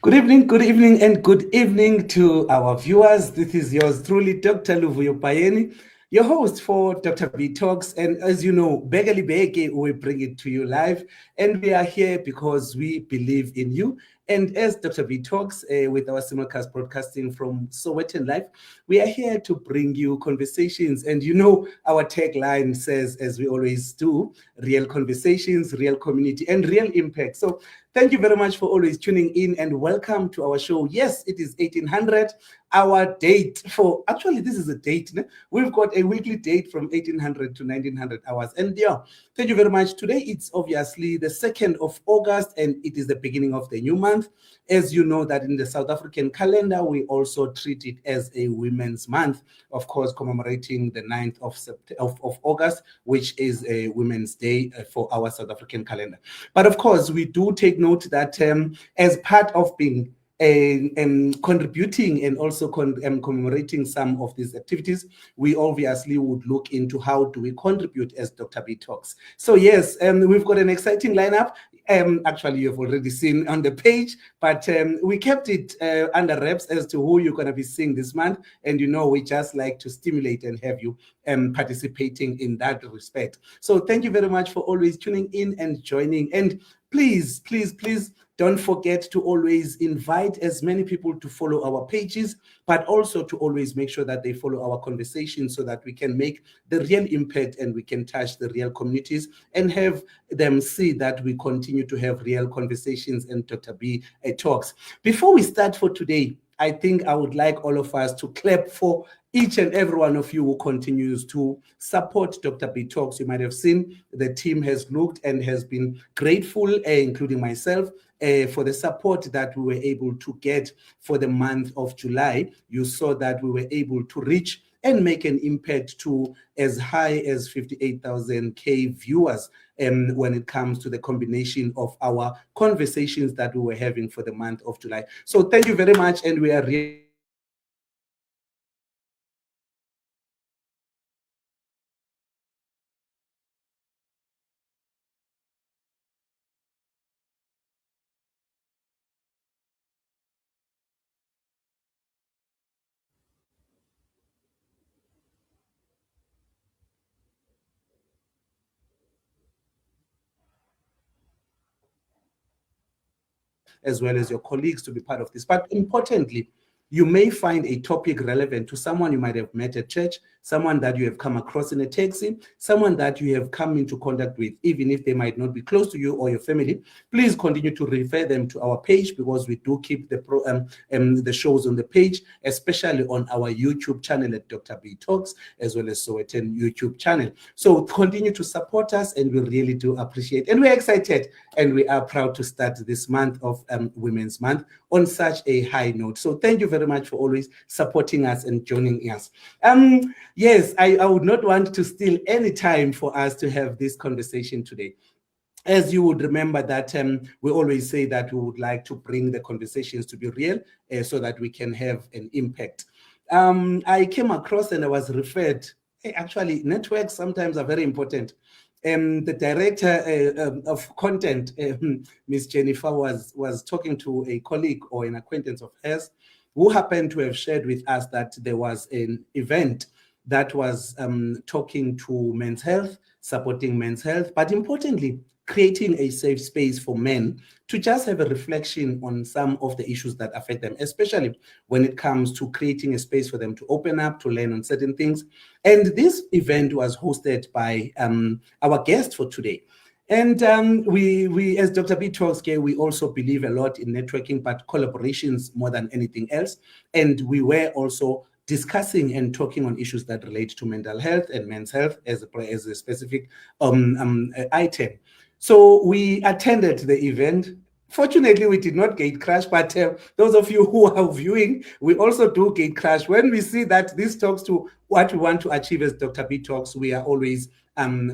Good evening, and good evening to our viewers. This is yours truly, Dr. Luvuyo Payeni, your host for Dr. B Talks. And as you know, Begali Beke, we bring it to you live. And we are here because we believe in you. And as Dr. B Talks, with our simulcast broadcasting from Sowetan Live, we are here to bring you conversations. And you know, our tagline says, as we always do, real conversations, real community, and real impact. So thank you very much for always tuning in and welcome to our show. Yes, it is 1800, our date for, actually, this is a date. We've got a weekly date from 1800 to 1900 hours. And yeah, thank you very much. Today, it's obviously the 2nd of August and it is the beginning of the new month. As you know that in the South African calendar, we also treat it as a Women's Month, of course, commemorating the 9th of August, which is a Women's Day for our South African calendar. But of course, we do take note that as part of being contributing and also commemorating some of these activities, we obviously would look into how do we contribute as Dr. B Talks. So yes, we've got an exciting lineup. Actually, you've already seen on the page, but we kept it under wraps as to who you're going to be seeing this month. And you know, we just like to stimulate and have you participating in that respect. So thank you very much for always tuning in and joining. And please, please, please don't forget to always invite as many people to follow our pages, but also to always make sure that they follow our conversation so that we can make the real impact and we can touch the real communities and have them see that we continue to have real conversations and Dr. B Talks. Before we start for today, I think I would like all of us to clap for each and every one of you who continues to support Dr. B Talks. You might have seen the team has looked and has been grateful, including myself, for the support that we were able to get for the month of July. You saw that we were able to reach and make an impact to as high as 58,000 viewers when it comes to the combination of our conversations that we were having for the month of July. So thank you very much, and we are really as well as your colleagues to be part of this. But importantly, you may find a topic relevant to someone you might have met at church, someone that you have come across in a taxi, someone that you have come into contact with, even if they might not be close to you or your family. Please continue to refer them to our page because we do keep the shows on the page, especially on our YouTube channel at Dr. B Talks, as well as Sowetan YouTube channel. So continue to support us, and we really do appreciate. And we're excited, and we are proud to start this month of Women's Month on such a high note. So thank you very much for always supporting us and joining us. Yes, I would not want to steal any time for us to have this conversation today. As you would remember that we always say that we would like to bring the conversations to be real so that we can have an impact. I came across and I was referred, hey, actually, networks sometimes are very important. The director of content, Miss Jennifer, was talking to a colleague or an acquaintance of hers who happened to have shared with us that there was an event that was talking to men's health, supporting men's health, but importantly, creating a safe space for men to just have a reflection on some of the issues that affect them, especially when it comes to creating a space for them to open up, to learn on certain things. And this event was hosted by our guest for today. And we, as Dr. B Talks, we also believe a lot in networking, but collaborations more than anything else. And we were also discussing and talking on issues that relate to mental health and men's health as a specific item. So we attended the event. Fortunately, we did not gate crash, but those of you who are viewing, we also do gate crash. When we see that this talks to what we want to achieve as Dr. B Talks, we are always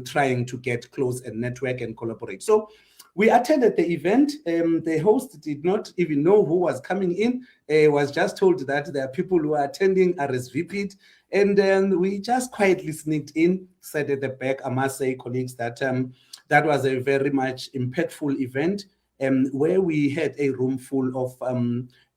trying to get close and network and collaborate. So we attended the event. The host did not even know who was coming in. Was just told that there are people who are attending RSVP. And we just quietly sneaked in, sat at the back. I must say, colleagues, that that was a very much impactful event. where we had a room full of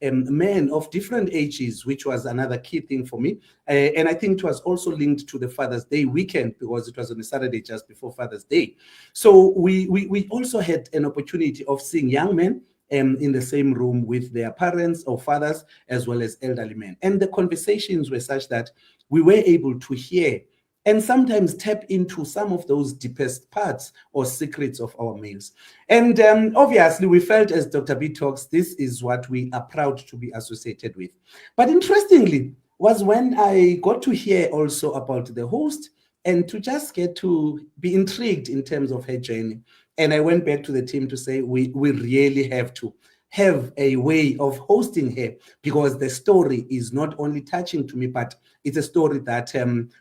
men of different ages, which was another key thing for me. And I think it was also linked to the Father's Day weekend because it was on a Saturday just before Father's Day. So we also had an opportunity of seeing young men in the same room with their parents or fathers, as well as elderly men. And the conversations were such that we were able to hear and sometimes tap into some of those deepest parts or secrets of our males. And obviously, we felt as DrBTalks, this is what we are proud to be associated with. But interestingly, was when I got to hear also about the host and to just get to be intrigued in terms of her journey. And I went back to the team to say, we really have to have a way of hosting her because the story is not only touching to me, but it's a story that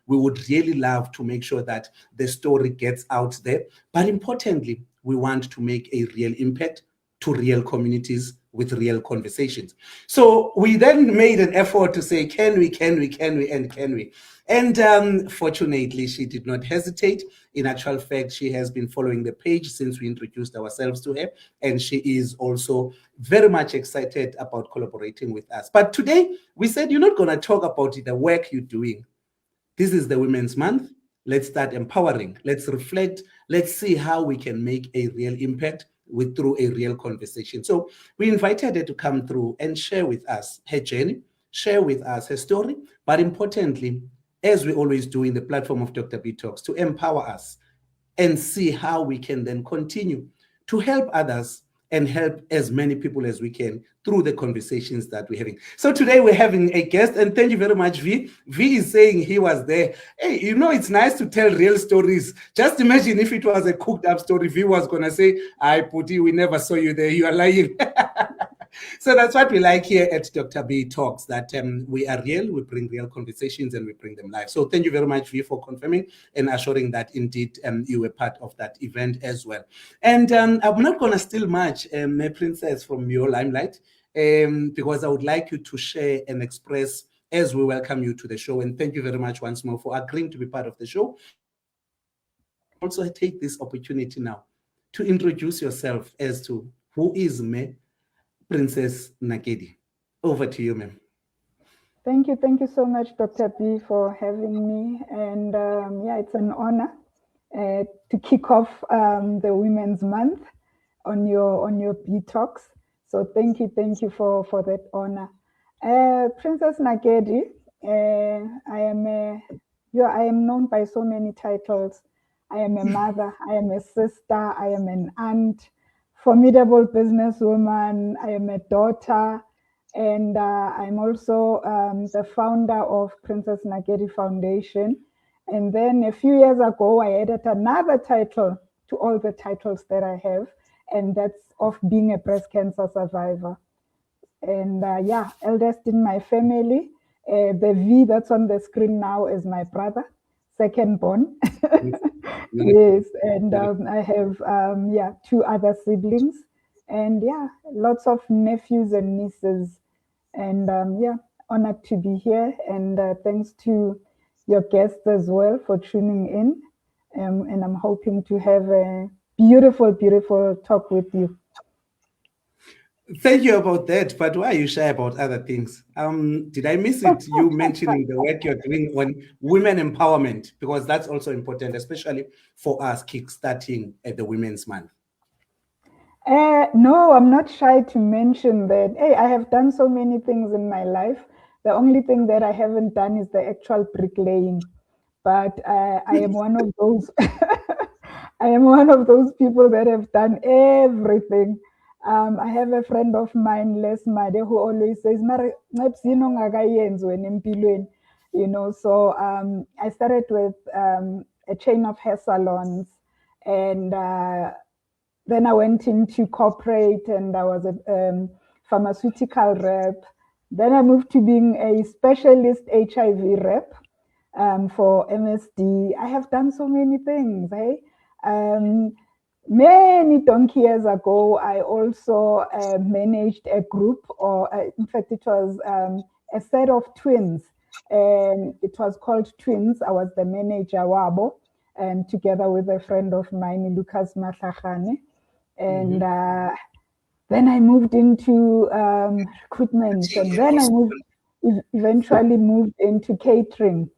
we would really love to make sure that the story gets out there. But importantly, we want to make a real impact to real communities with real conversations. So we then made an effort to say, can we? And fortunately, she did not hesitate. In actual fact, she has been following the page since we introduced ourselves to her, and she is also very much excited about collaborating with us. But today, we said, you're not going to talk about the work you're doing. This is the Women's Month. Let's start empowering. Let's reflect. Let's see how we can make a real impact through a real conversation. So we invited her to come through and share with us her journey, share with us her story, but importantly, as we always do in the platform of DrBTalks, to empower us and see how we can then continue to help others and help as many people as we can through the conversations that we're having. So today we're having a guest, and thank you very much, V. V is saying he was there. Hey, you know, it's nice to tell real stories. Just imagine if it was a cooked up story, V was going to say, "I Puti, we never saw you there. You are lying." So that's what we like here at DrBTalks, that we are real, we bring real conversations, and we bring them live. So thank you very much, V, for confirming and assuring that indeed you were part of that event as well. And I'm not going to steal much, Princess, from your limelight, because I would like you to share and express as we welcome you to the show. And thank you very much once more for agreeing to be part of the show. Also take this opportunity now to introduce yourself as to who is me, Princess Nakedi. Over to you, ma'am. Thank you so much, Dr. B, for having me. And yeah, it's an honor to kick off the Women's Month on your B Talks. So thank you for that honor. Princess Nakedi, I am known by so many titles. I am a mother, I am a sister, I am an aunt, formidable businesswoman, I am a daughter, and I'm also the founder of Princess Nakedi Foundation. And then a few years ago, I added another title to all the titles that I have, and that's of being a breast cancer survivor. And yeah, eldest in my family. The V that's on the screen now is my brother, second born. Yes, and I have yeah, two other siblings, and yeah, lots of nephews and nieces, and yeah, honored to be here, and thanks to your guests as well for tuning in, and I'm hoping to have a beautiful talk with you. Thank you about that, but why are you shy about other things? Did I miss it? You mentioning the work you're doing on women empowerment, because that's also important, especially for us kickstarting at the Women's Month. No, I'm not shy to mention that. Hey, I have done so many things in my life. The only thing that I haven't done is the actual bricklaying. But I am one of those. I am one of those people that have done everything. I have a friend of mine, Les Made, who always says, you know, so I started with a chain of hair salons, and then I went into corporate, and I was a pharmaceutical rep. Then I moved to being a specialist HIV rep for MSD. I have done so many things. Hey, many donkey years ago, I also managed a group, or in fact, it was a set of twins, and it was called Twins. I was the manager, Wabo, and together with a friend of mine, Lucas Matlachane. And Then I moved into recruitment, and then eventually moved into catering.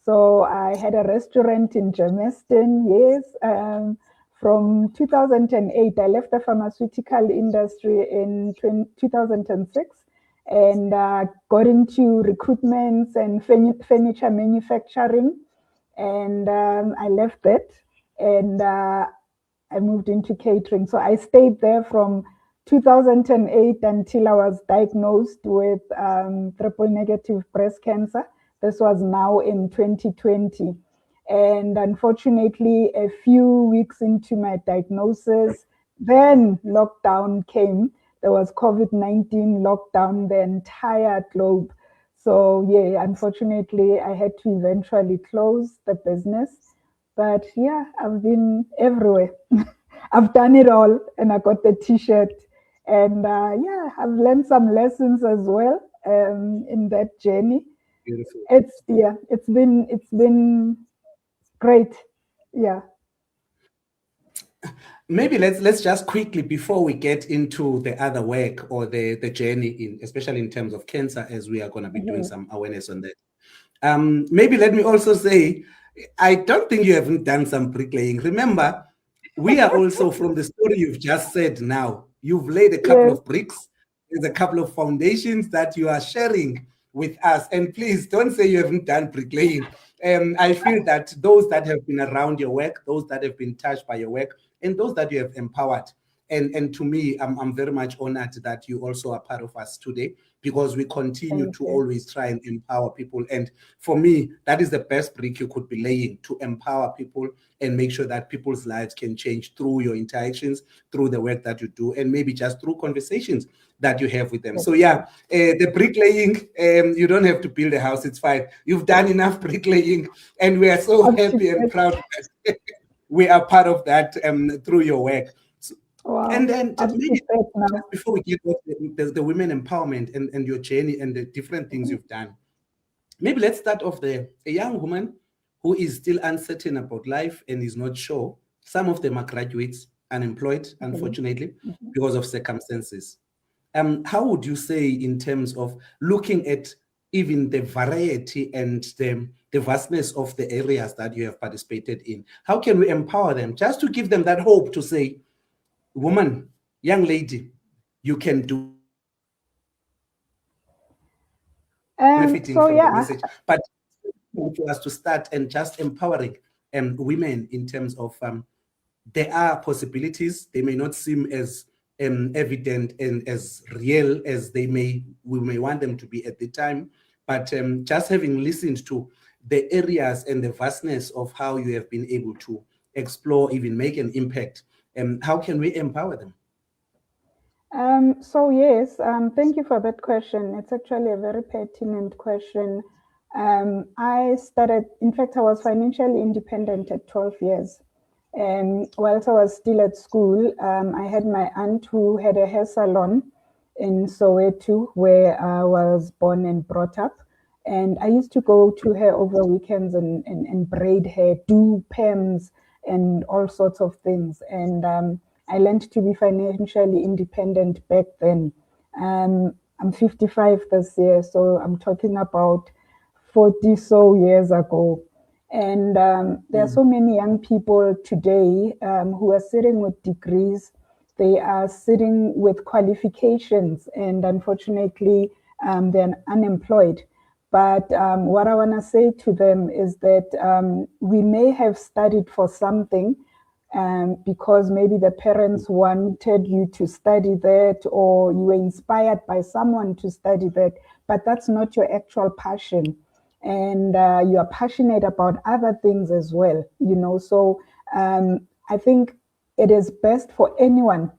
So I had a restaurant in Germiston, yes. From 2008, I left the pharmaceutical industry in 2006 and got into recruitments and furniture manufacturing. And I left that and I moved into catering. So I stayed there from 2008 until I was diagnosed with triple negative breast cancer. This was now in 2020. And unfortunately, a few weeks into my diagnosis, then lockdown came. There was COVID-19 lockdown the entire globe. So, yeah, unfortunately, I had to eventually close the business. But yeah, I've been everywhere. I've done it all, and I got the T-shirt. And yeah, I've learned some lessons as well in that journey. Beautiful. It's been great. Yeah. Maybe let's just quickly, before we get into the other work or the journey in, especially in terms of cancer, as we are going to be doing some awareness on that. Maybe let me also say, I don't think you haven't done some bricklaying. Remember, we are also, from the story you've just said now, you've laid a couple Yes. of bricks. There's a couple of foundations that you are sharing with us. And please don't say you haven't done bricklaying. I feel that those that have been around your work, those that have been touched by your work, and those that you have empowered. And to me, I'm very much honored that you also are part of us today, because we continue Thank to you. always try and empower people. And for me, that is the best brick you could be laying, to empower people and make sure that people's lives can change through your interactions, through the work that you do, and maybe just through conversations that you have with them. So yeah, the bricklaying, you don't have to build a house, it's fine. You've done enough bricklaying, and we are so Up to happy and date. proud that we are part of that through your work. So, and Wow. then Up just to maybe date just now. before we get to the women empowerment and your journey and the different things you've done, maybe let's start off there. A young woman who is still uncertain about life and is not sure. Some of them are graduates, unemployed, Okay. unfortunately, because of circumstances. How would you say, in terms of looking at even the variety and the vastness of the areas that you have participated in, how can we empower them, just to give them that hope to say, woman, young lady, you can do benefiting So from the yeah, message, but for us to start and just empowering women in terms of there are possibilities. They may not seem as evident and as real as we may want them to be at the time, but just having listened to the areas and the vastness of how you have been able to explore, even make an impact, how can we empower them? So yes, thank you for that question. It's actually a very pertinent question. I started, in fact, I was financially independent at 12 years. Whilst I was still at school, I had my aunt who had a hair salon in Soweto, where I was born and brought up. And I used to go to her over weekends and braid hair, do perms, and all sorts of things. And I learned to be financially independent back then. I'm 55 this year, so I'm talking about 40 so years ago. And there are so many young people today who are sitting with degrees, they are sitting with qualifications, and unfortunately, they're unemployed. But what I want to say to them is that we may have studied for something, because maybe the parents wanted you to study that, or you were inspired by someone to study that, but that's not your actual passion. And you are passionate about other things as well, you know. So I think it is best for anyone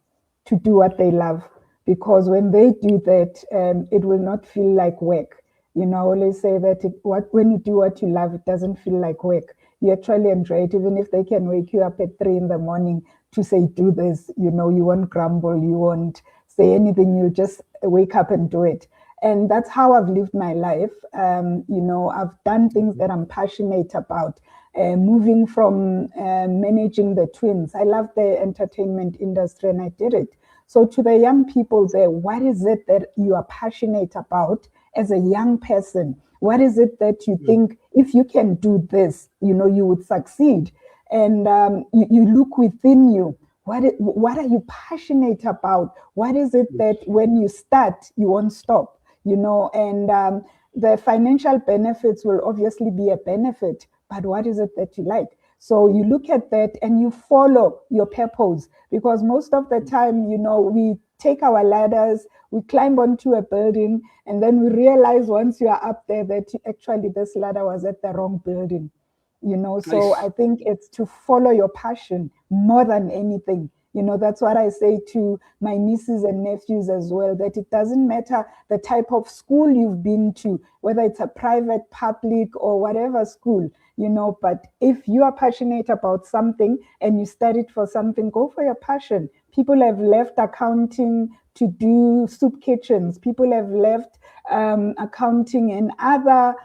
to do what they love, because when they do that, it will not feel like work. You know, I always say that when you do what you love, it doesn't feel like work. You actually enjoy it, even if they can wake you up at 3 in the morning to say, do this, you know, you won't grumble, you won't say anything, you just wake up and do it. And that's how I've lived my life. You know, I've done things that I'm passionate about. Moving from managing the twins, I love the entertainment industry and I did it. So to the young people there, what is it that you are passionate about as a young person? What is it that you think, if you can do this, you know, you would succeed? And you look within you. What are you passionate about? What is it that when you start, you won't stop? You know, and the financial benefits will obviously be a benefit, but what is it that you like? So you look at that and you follow your purpose, because most of the time, you know, we take our ladders, we climb onto a building, and then we realize once you are up there that actually this ladder was at the wrong building. You know, so I think it's to follow your passion more than anything. You know, that's what I say to my nieces and nephews as well, that it doesn't matter the type of school you've been to, whether it's a private, public, or whatever school, you know, but if you are passionate about something and you studied for something, go for your passion. People have left accounting to do soup kitchens. People have left accounting and other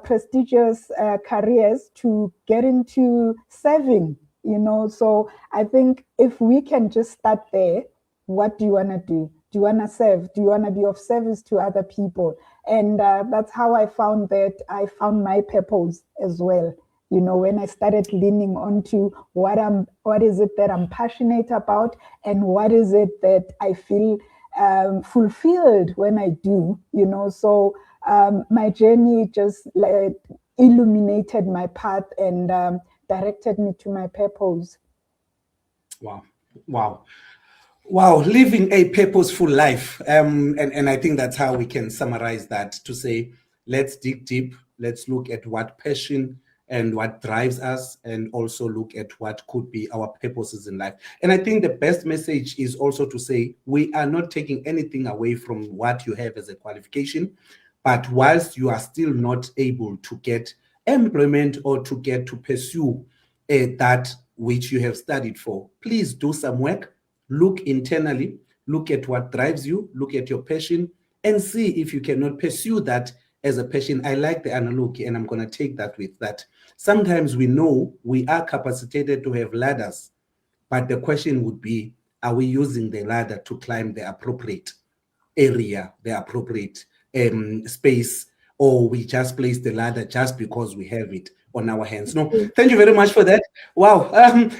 prestigious careers to get into serving, you know. So I think if we can just start there, what do you want to do? Do you want to serve? Do you want to be of service to other people? And that's how I found my purpose as well. You know, when I started leaning onto what is it that I'm passionate about, and what is it that I feel fulfilled when I do, you know. So my journey just illuminated my path and directed me to my purpose. Wow, living a purposeful life. And I think that's how we can summarize that, to say, let's dig deep, let's look at what passion and what drives us, and also look at what could be our purposes in life. And I think the best message is also to say, we are not taking anything away from what you have as a qualification, but whilst you are still not able to get employment or to get to pursue that which you have studied for, please do some work, look internally, look at what drives you, look at your passion, and see if you cannot pursue that as a passion. I like the analogy, and I'm going to take that with that. Sometimes we know we are capacitated to have ladders, but the question would be, are we using the ladder to climb the appropriate area, the appropriate space, or we just place the ladder just because we have it on our hands? No, thank you very much for that. Wow,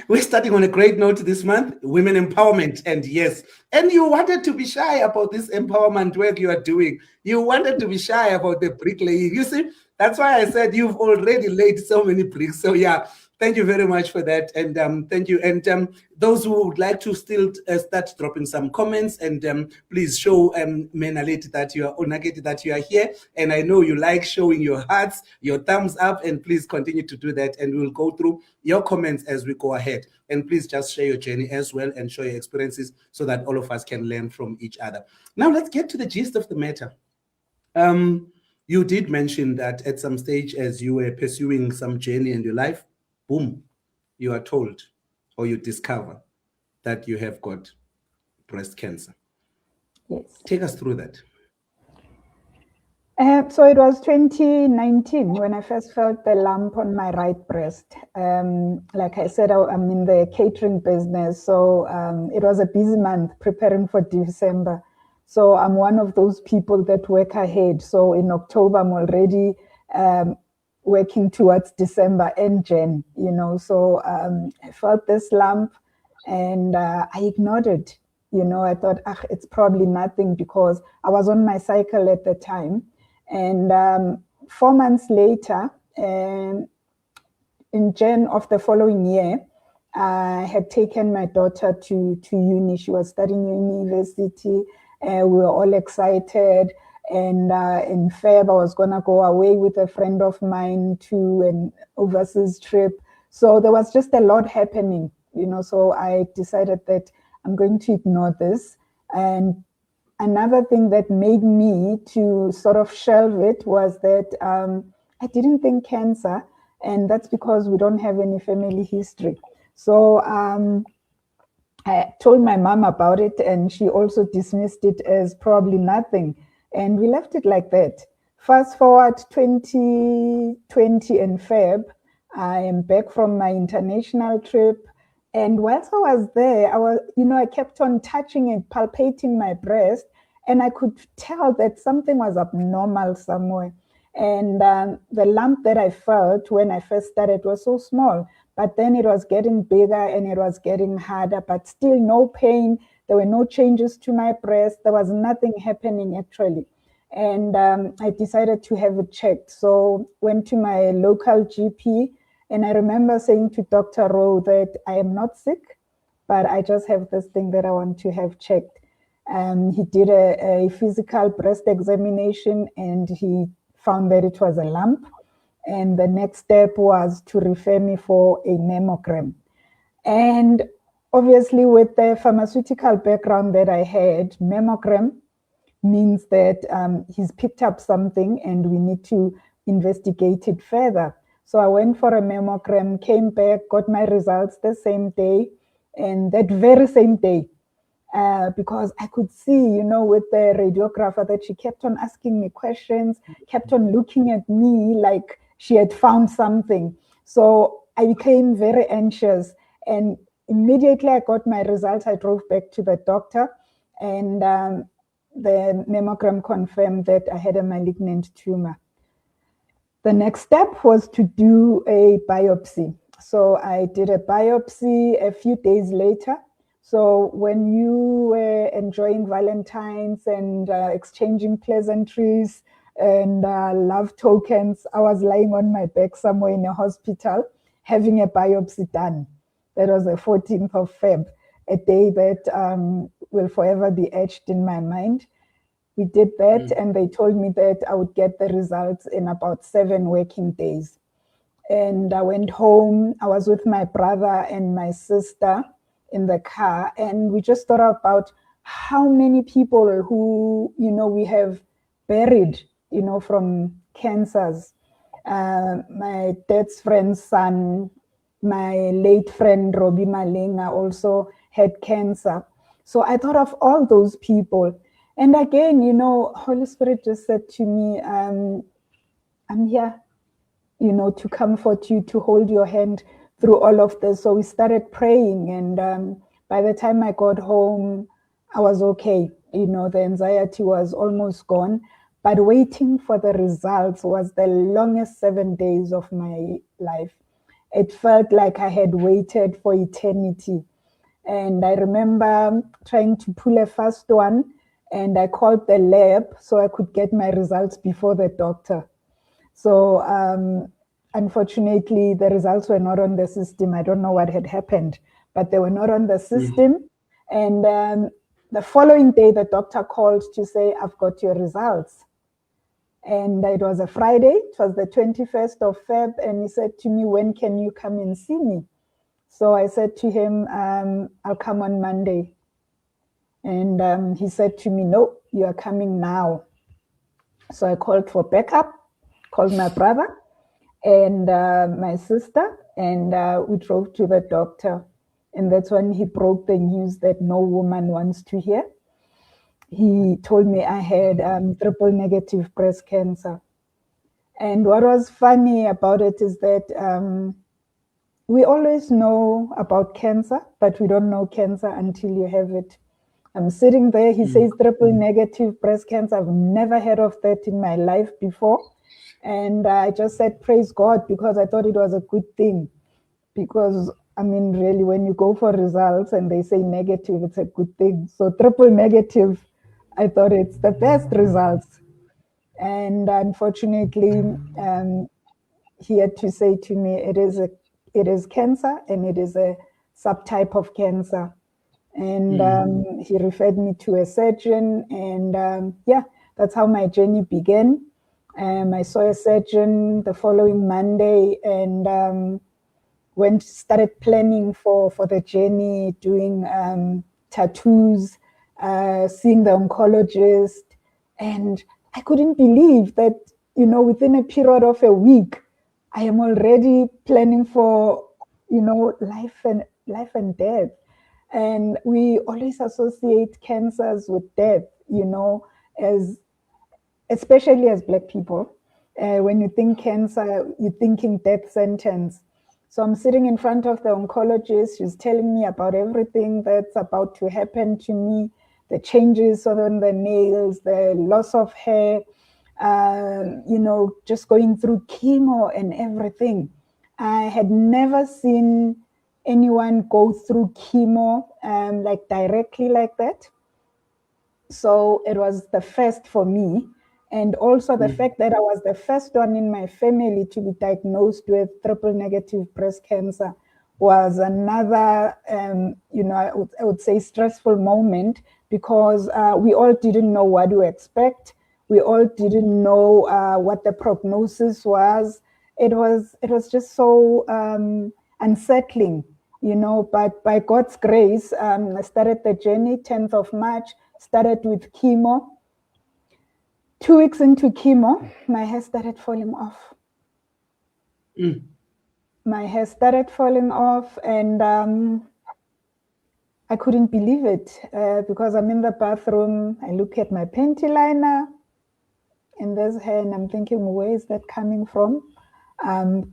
we're starting on a great note this month, women empowerment. And yes, and you wanted to be shy about this empowerment work you are doing. You wanted to be shy about the bricklaying. You see, that's why I said you've already laid so many bricks. So yeah, thank you very much for that. And thank you. And those who would like to still start dropping some comments, and please show Menaleti that you are, or Nakedi, that you are here. And I know you like showing your hearts, your thumbs up, and please continue to do that. And we'll go through your comments as we go ahead. And please just share your journey as well and share your experiences so that all of us can learn from each other. Now let's get to the gist of the matter. You did mention that at some stage, as you were pursuing some journey in your life, boom, you are told, or you discover that you have got breast cancer. Yes. Take us through that. So it was 2019 when I first felt the lump on my right breast. Like I said, I'm in the catering business, so it was a busy month preparing for December. So I'm one of those people that work ahead. So in October, I'm already working towards December and Jan, you know. So I felt this lump and I ignored it. You know, I thought, it's probably nothing, because I was on my cycle at the time. And 4 months later, in Jan of the following year, I had taken my daughter to uni. She was studying university. We were all excited. And in Feb, I was going to go away with a friend of mine to an overseas trip. So there was just a lot happening, you know. So I decided that I'm going to ignore this. And another thing that made me to sort of shelve it was that I didn't think cancer, and that's because we don't have any family history. So I told my mom about it, and she also dismissed it as probably nothing. And we left it like that. Fast forward 2020 in Feb, I am back from my international trip, And whilst I was there, I kept on touching it, palpating my breast, and I could tell that something was abnormal somewhere. And the lump that I felt when I first started was so small, but then it was getting bigger and it was getting harder, but still no pain. There were no changes to my breast. There was nothing happening actually. And I decided to have it checked. So went to my local GP, and I remember saying to Dr. Rowe that I am not sick, but I just have this thing that I want to have checked. He did a physical breast examination, and he found that it was a lump. And the next step was to refer me for a mammogram. And obviously, with the pharmaceutical background that I had, mammogram means that he's picked up something and we need to investigate it further. So I went for a mammogram, came back, got my results the same day, and that very same day, because I could see, with the radiographer that she kept on asking me questions, kept on looking at me like she had found something. So I became very anxious, and immediately I got my results. I drove back to the doctor, and the mammogram confirmed that I had a malignant tumor. The next step was to do a biopsy. So I did a biopsy a few days later. So when you were enjoying Valentine's and exchanging pleasantries and love tokens, I was lying on my back somewhere in a hospital having a biopsy done. That was the 14th of Feb, a day that will forever be etched in my mind. We did that, and they told me that I would get the results in about 7 working days. And I went home. I was with my brother and my sister in the car, and we just thought about how many people who, we have buried, from cancers. My dad's friend's son, my late friend Robbie Malenga also had cancer. So I thought of all those people. And again, Holy Spirit just said to me, I'm here, to comfort you, to hold your hand through all of this. So we started praying. And by the time I got home, I was okay. The anxiety was almost gone. But waiting for the results was the longest 7 days of my life. It felt like I had waited for eternity. And I remember trying to pull a fast one, and I called the lab so I could get my results before the doctor. So unfortunately, the results were not on the system. I don't know what had happened, but they were not on the system. And the following day, the doctor called to say, I've got your results. And it was a Friday. It was the 21st of Feb. And he said to me, when can you come and see me? So I said to him, I'll come on Monday. And he said to me, no, you are coming now. So I called for backup, called my brother and my sister, and we drove to the doctor. And that's when he broke the news that no woman wants to hear. He told me I had triple negative breast cancer. And what was funny about it is that we always know about cancer, but we don't know cancer until you have it. I'm sitting there, he says triple negative breast cancer. I've never heard of that in my life before. And I just said, praise God, because I thought it was a good thing. Because, really, when you go for results and they say negative, it's a good thing. So triple negative, I thought it's the best results. And unfortunately, he had to say to me, it is cancer, and it is a subtype of cancer. And he referred me to a surgeon, and that's how my journey began. I saw a surgeon the following Monday, and started planning for the journey, doing tattoos, seeing the oncologist, and I couldn't believe that within a period of a week, I am already planning for life and death. And we always associate cancers with death, especially as Black people. When you think cancer, you're thinking death sentence. So I'm sitting in front of the oncologist. She's telling me about everything that's about to happen to me, the changes on the nails, the loss of hair, just going through chemo and everything. I had never seen anyone go through chemo like directly like that. So it was the first for me. And also the fact that I was the first one in my family to be diagnosed with triple negative breast cancer was another, I would say stressful moment, because we all didn't know what to expect. We all didn't know what the prognosis was. It was just so unsettling, but by God's grace, I started the journey 10th of March, started with chemo. 2 weeks into chemo, my hair started falling off. My hair started falling off, and I couldn't believe it because I'm in the bathroom. I look at my panty liner, and there's hair, and I'm thinking, where is that coming from?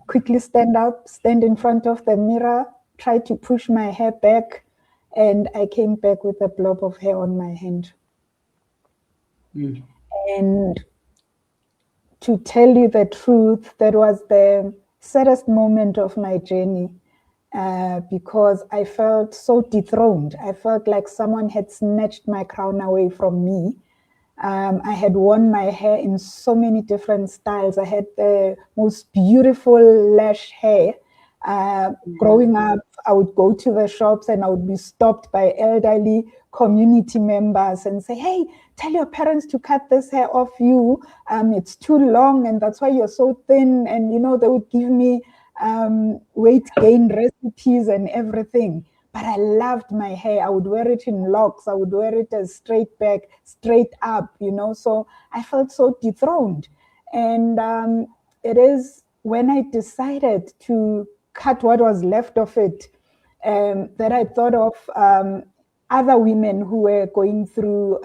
Quickly stand up, stand in front of the mirror, try to push my hair back, and I came back with a blob of hair on my hand. And to tell you the truth, that was the saddest moment of my journey because I felt so dethroned. I felt like someone had snatched my crown away from me. I had worn my hair in so many different styles. I had the most beautiful lash hair. Growing up, I would go to the shops and I would be stopped by elderly community members and say, hey, tell your parents to cut this hair off you. It's too long and that's why you're so thin. And, they would give me weight gain recipes and everything. But I loved my hair. I would wear it in locks. I would wear it as straight back, straight up, So I felt so dethroned. And it is when I decided to cut what was left of it that I thought of other women who were going through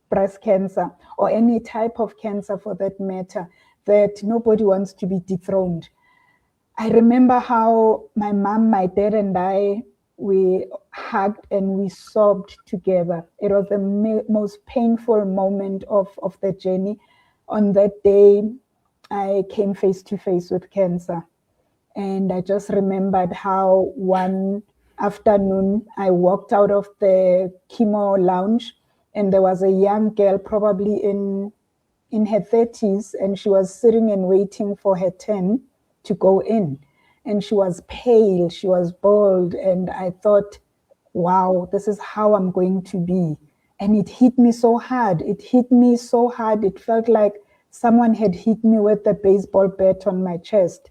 breast cancer or any type of cancer for that matter, that nobody wants to be dethroned. I remember how my mom, my dad, and I, we hugged and we sobbed together. It was the most painful moment of the journey. On that day, I came face to face with cancer. And I just remembered how one afternoon I walked out of the chemo lounge and there was a young girl, probably in her 30s, and she was sitting and waiting for her turn to go in. And she was pale, she was bald, and I thought, wow, this is how I'm going to be. And it hit me so hard. It hit me so hard. It felt like someone had hit me with a baseball bat on my chest.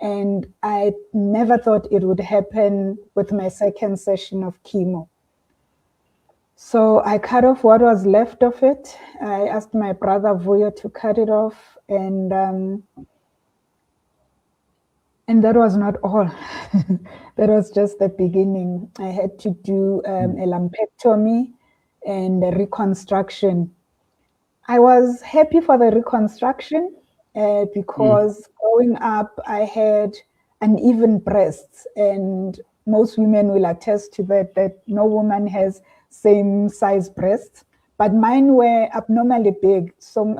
And I never thought it would happen with my second session of chemo. So I cut off what was left of it. I asked my brother Vuyo to cut it off, and that was not all. That was just the beginning. I had to do a lumpectomy and a reconstruction. I was happy for the reconstruction because growing up, I had uneven breasts, and most women will attest to that no woman has same size breasts, but mine were abnormally big. So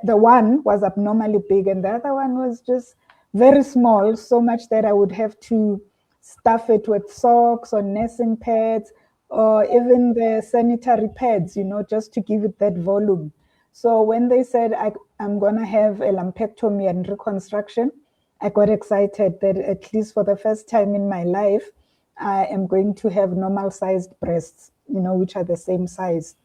the one was abnormally big and the other one was just very small, so much that I would have to stuff it with socks or nursing pads or even the sanitary pads, just to give it that volume. So when they said I'm going to have a lumpectomy and reconstruction, I got excited that at least for the first time in my life, I am going to have normal sized breasts, which are the same size.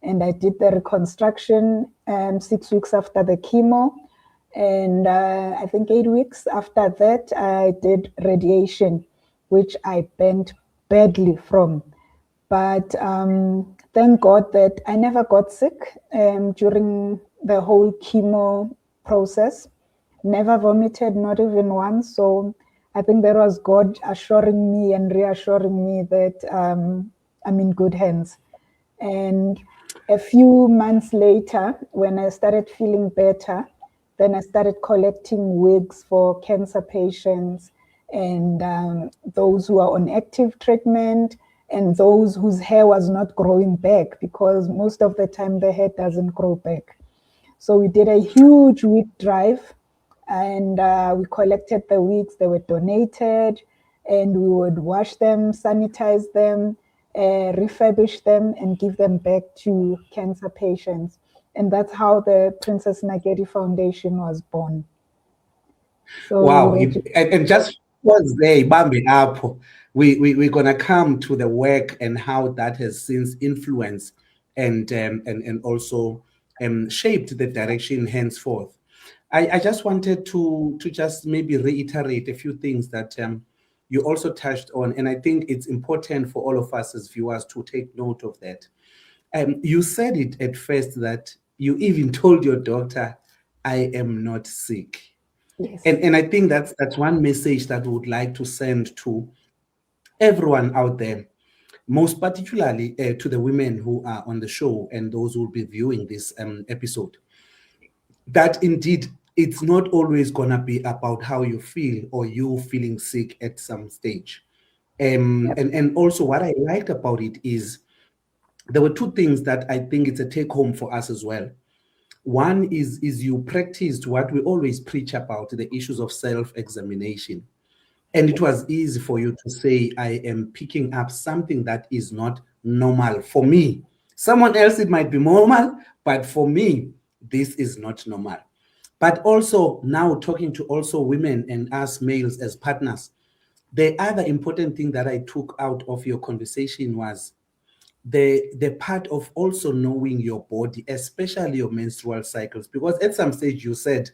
And I did the reconstruction 6 weeks after the chemo. And I think 8 weeks after that, I did radiation, which I burned badly from. But thank God that I never got sick during the whole chemo process. Never vomited, not even once. So I think that was God assuring me and reassuring me that I'm in good hands. And a few months later, when I started feeling better, then I started collecting wigs for cancer patients and those who are on active treatment, and those whose hair was not growing back, because most of the time the hair doesn't grow back. So we did a huge wig drive, and we collected the wigs. They were donated, and we would wash them, sanitize them, refurbish them, and give them back to cancer patients. And that's how the Princess Nakedi Foundation was born. So Wow. we were And just was there, Bambi up. We're gonna come to the work and how that has since influenced and also shaped the direction henceforth. I just wanted to just maybe reiterate a few things that you also touched on, and I think it's important for all of us as viewers to take note of that. You said it at first that you even told your doctor, "I am not sick." yes, And I think that's one message that we would like to send to everyone out there, most particularly to the women who are on the show and those who will be viewing this episode, that indeed it's not always going to be about how you feel or you feeling sick at some stage. yep, And also what I liked about it is there were two things that I think it's a take home for us as well. One is you practiced what we always preach about, the issues of self-examination. And it was easy for you to say, I am picking up something that is not normal for me. Someone else, it might be normal, but for me, this is not normal. But also now talking to also women and us males as partners, the other important thing that I took out of your conversation was the part of also knowing your body, especially your menstrual cycles, because at some stage you said,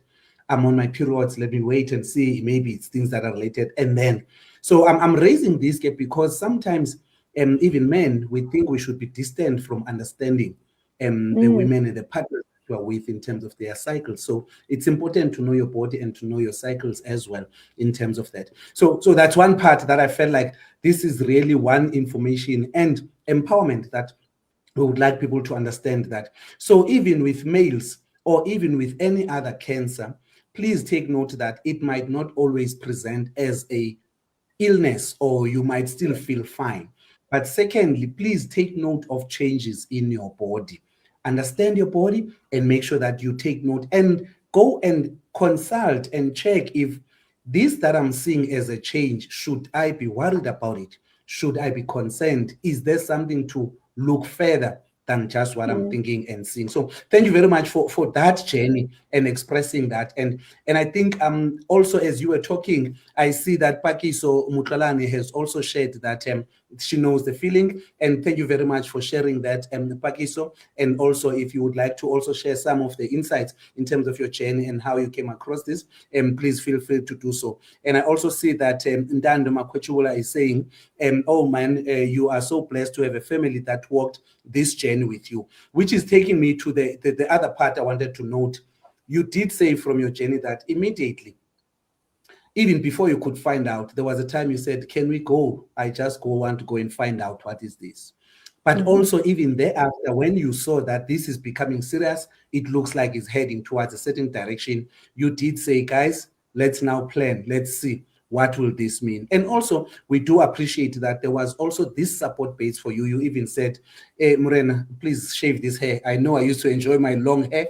I'm on my periods, let me wait and see, maybe it's things that are related. And then, so I'm raising this gap because sometimes even men, we think we should be distant from understanding the women and the partners you are with in terms of their cycles. So it's important to know your body and to know your cycles as well in terms of that. So that's one part that I felt like this is really one information and empowerment that we would like people to understand that. So even with males or even with any other cancer, please take note that it might not always present as a illness or you might still feel fine. But secondly, please take note of changes in your body. Understand your body and make sure that you take note and go and consult and check if this that I'm seeing as a change, should I be worried about it? Should I be concerned? Is there something to look further than just what I'm thinking and seeing? So thank you very much for that journey and expressing that. And I think also as you were talking, I see that Pakiso Mutlalani has also shared that she knows the feeling. And thank you very much for sharing that, Pakiso. And also if you would like to also share some of the insights in terms of your journey and how you came across this, please feel free to do so. And I also see that Ndando Makwechula is saying, oh man, you are so blessed to have a family that walked this journey with you, which is taking me to the other part I wanted to note. You did say from your journey that immediately, even before you could find out, there was a time you said, can we go? I just want to go and find out what is this. But also even thereafter, when you saw that this is becoming serious, it looks like it's heading towards a certain direction, you did say, guys, let's now plan. Let's see what will this mean. And also, we do appreciate that there was also this support base for you. You even said, hey, Murena, please shave this hair. I know I used to enjoy my long hair.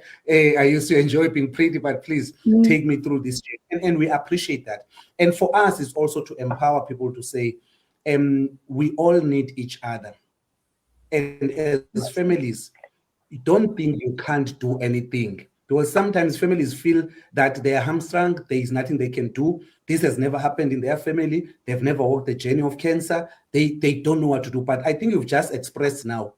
I used to enjoy being pretty, but please take me through this. And we appreciate that. And for us, it's also to empower people to say, we all need each other. And as families, don't think you can't do anything. Because sometimes families feel that they are hamstrung, there is nothing they can do. This has never happened in their family. They've never walked the journey of cancer. They don't know what to do. But I think you've just expressed now,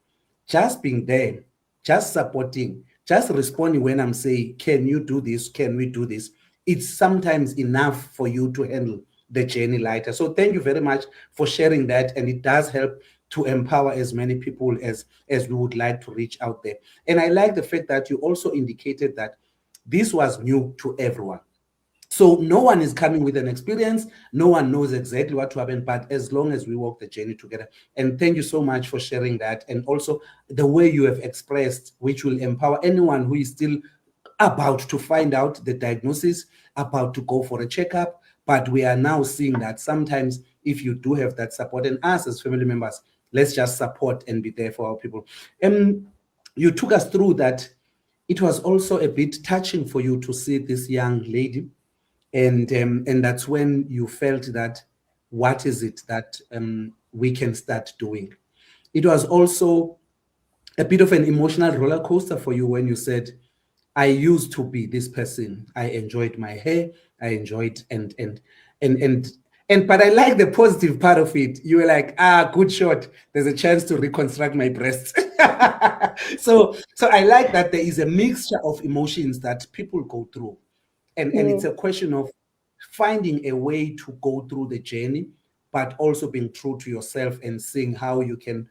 just being there, just supporting, just responding when I'm saying, can you do this? Can we do this? It's sometimes enough for you to handle the journey lighter. So thank you very much for sharing that. And it does help to empower as many people as we would like to reach out there. And I like the fact that you also indicated that this was new to everyone. So no one is coming with an experience. No one knows exactly what to happen, but as long as we walk the journey together. And thank you so much for sharing that. And also the way you have expressed, which will empower anyone who is still about to find out the diagnosis, about to go for a checkup, But we are now seeing that sometimes if you do have that support, and us as family members, let's just support and be there for our people. You took us through that. It was also a bit touching for you to see this young lady, and that's when you felt that, what is it that we can start doing? It was also a bit of an emotional roller coaster for you when you said, I used to be this person. I enjoyed my hair. I enjoyed and but I like the positive part of it. You were like, good shot. There's a chance to reconstruct my breasts. So I like that there is a mixture of emotions that people go through. And it's a question of finding a way to go through the journey, but also being true to yourself and seeing how you can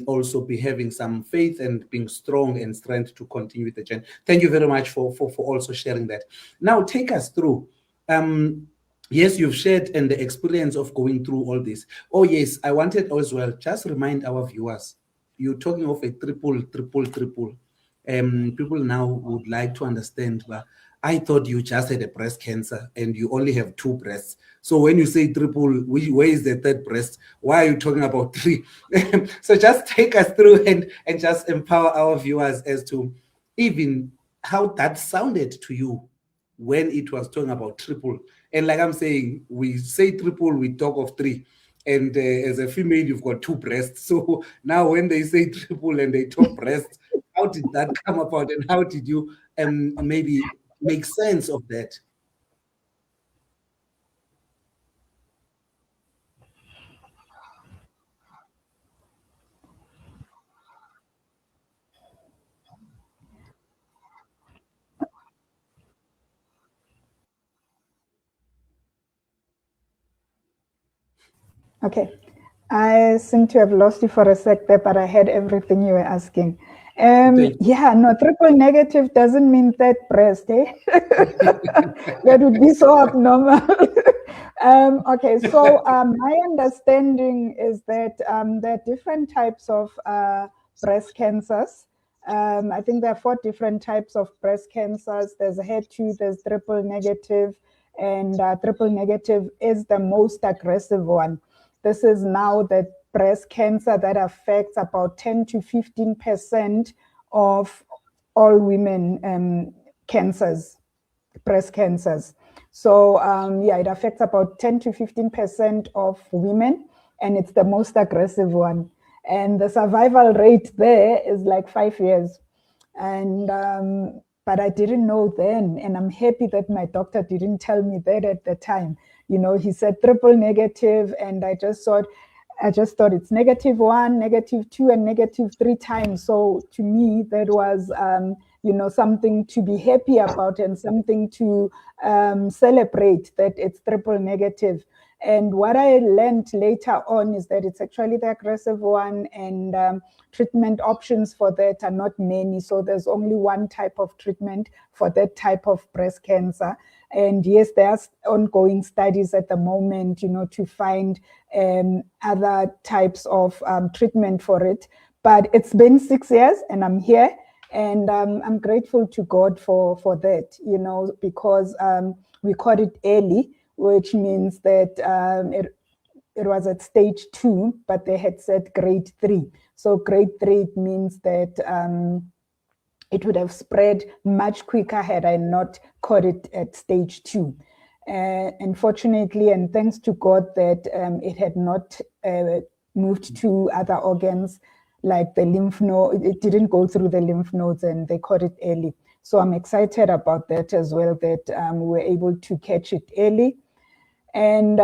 also be having some faith and being strong and strength to continue with the journey. Thank you very much for also sharing that. Now take us through. Yes, you've shared and the experience of going through all this. Oh yes, I wanted as well, just remind our viewers, you're talking of a triple. People now would like to understand, but I thought you just had a breast cancer and you only have 2 breasts. So when you say triple, where is the 3rd breast? Why are you talking about 3? So just take us through and just empower our viewers as to even how that sounded to you when it was talking about triple. And like I'm saying, we say triple, we talk of 3. And as a female, you've got 2 breasts. So now when they say triple and they talk breasts, how did that come about and how did you maybe make sense of that? Okay. I seem to have lost you for a sec there, but I heard everything you were asking. Yeah, no, triple negative doesn't mean 3rd breast, eh? That would be so abnormal. Okay, so my understanding is that there are different types of breast cancers. I think there are 4 different types of breast cancers. There's HER2, there's triple negative, and triple negative is the most aggressive one. This is now the breast cancer that affects about 10 to 15% of all women cancers, breast cancers. So yeah, it affects about 10 to 15% of women, and it's the most aggressive one. And the survival rate there is like 5 years. And but I didn't know then, and I'm happy that my doctor didn't tell me that at the time. You know, he said triple negative, and I just thought it's -1, -2, and -3 times. So to me, that was you know, something to be happy about and something to celebrate, that it's triple negative. And what I learned later on is that it's actually the aggressive one, and treatment options for that are not many. So there's only one type of treatment for that type of breast cancer. And yes, there's ongoing studies at the moment, you know, to find other types of treatment for it. But it's been 6 years and I'm here. And I'm grateful to God for that, you know, because we caught it early, which means that it was at stage 2, but they had said grade 3. So grade 3 means that it would have spread much quicker had I not caught it at stage 2. Unfortunately, and thanks to God that it had not moved to other organs like the lymph node. It didn't go through the lymph nodes and they caught it early. So I'm excited about that as well, that we were able to catch it early. And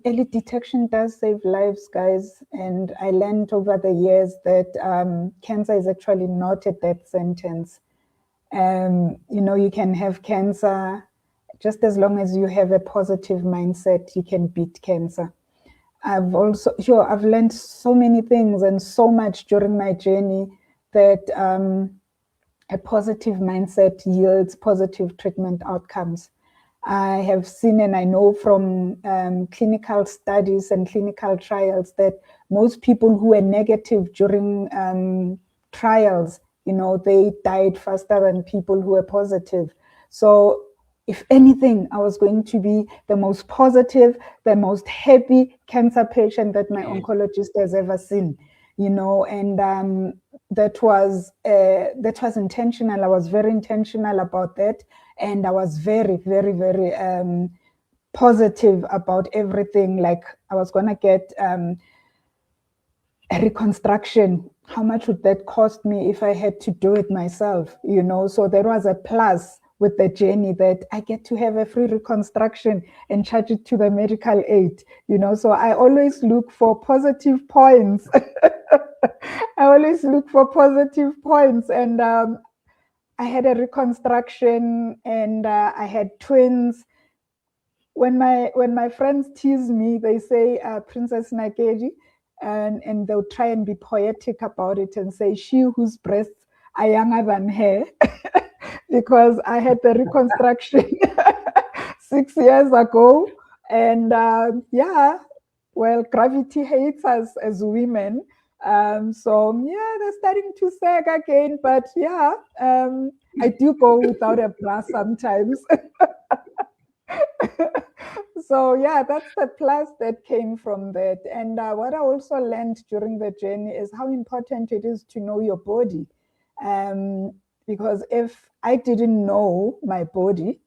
early detection does save lives, guys. And I learned over the years that cancer is actually not a death sentence. You know, you can have cancer just as long as you have a positive mindset, you can beat cancer. I've learned so many things and so much during my journey that a positive mindset yields positive treatment outcomes. I have seen and I know from clinical studies and clinical trials that most people who were negative during trials, you know, they died faster than people who were positive. So if anything, I was going to be the most positive, the most happy cancer patient that my oncologist has ever seen, you know, and that was intentional. I was very intentional about that, and I was very, very, very positive about everything. Like I was gonna get a reconstruction. How much would that cost me if I had to do it myself? You know, so there was a plus with the journey that I get to have a free reconstruction and charge it to the medical aid, you know. So I always look for positive points. I always look for positive points. And I had a reconstruction, and I had twins. When my friends tease me, they say Princess Nakedi, and they'll try and be poetic about it and say she whose breasts are younger than her, because I had the reconstruction 6 years ago, and yeah, well, gravity hates us as women. So yeah, they're starting to sag again, but yeah, I do go without a bra sometimes. So yeah, that's the plus that came from that. And what I also learned during the journey is how important it is to know your body. Because if I didn't know my body,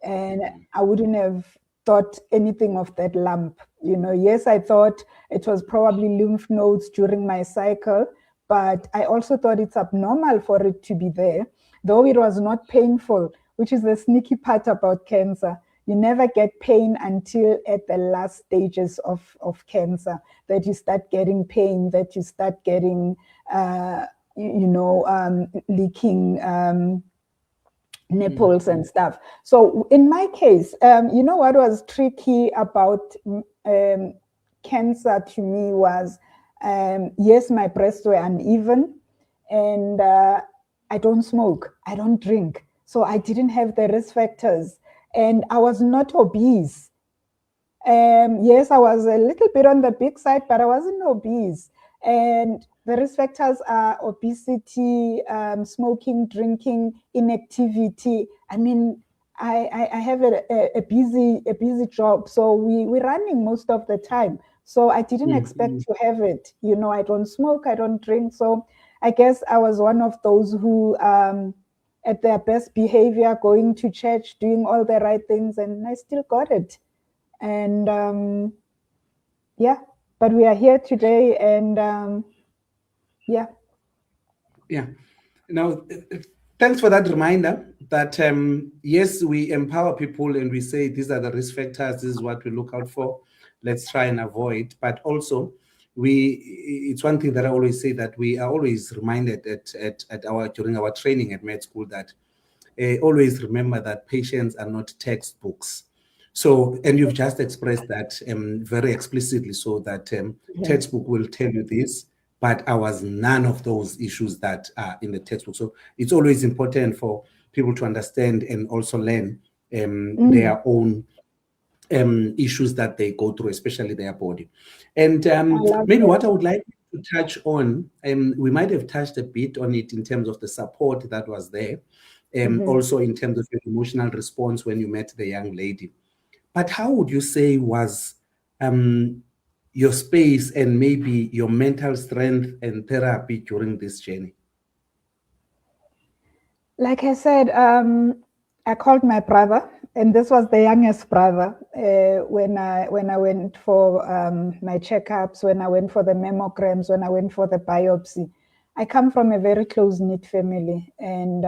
and I wouldn't have thought anything of that lump. You know, yes, I thought it was probably lymph nodes during my cycle, but I also thought it's abnormal for it to be there, though it was not painful, which is the sneaky part about cancer. You never get pain until at the last stages of cancer, that you start getting pain, that you start getting, leaking nipples and stuff. So in my case, you know what was tricky about cancer to me was, yes, my breasts were uneven, and I don't smoke, I don't drink. So I didn't have the risk factors, and I was not obese. Yes, I was a little bit on the big side, but I wasn't obese. And the risk factors are obesity, smoking, drinking, inactivity. I mean, I have a busy job, so we're running most of the time. So I didn't expect to have it. You know, I don't smoke, I don't drink. So I guess I was one of those who, at their best behavior, going to church, doing all the right things, and I still got it. And yeah, but we are here today, and yeah. Yeah. Now, thanks for that reminder that, yes, we empower people and we say these are the risk factors, this is what we look out for, let's try and avoid. But also, it's one thing that I always say, that we are always reminded during our training at med school, that always remember that patients are not textbooks. So, and you've just expressed that very explicitly, so that textbook will tell you this, but I was none of those issues that are in the textbook. So it's always important for people to understand and also learn their own issues that they go through, especially their body. And maybe what I would like to touch on, we might have touched a bit on it in terms of the support that was there, also in terms of your emotional response when you met the young lady. But how would you say was your space and maybe your mental strength and therapy during this journey? Like I said, I called my brother, and this was the youngest brother. When I went for my checkups, when I went for the mammograms, when I went for the biopsy. I come from a very close-knit family, and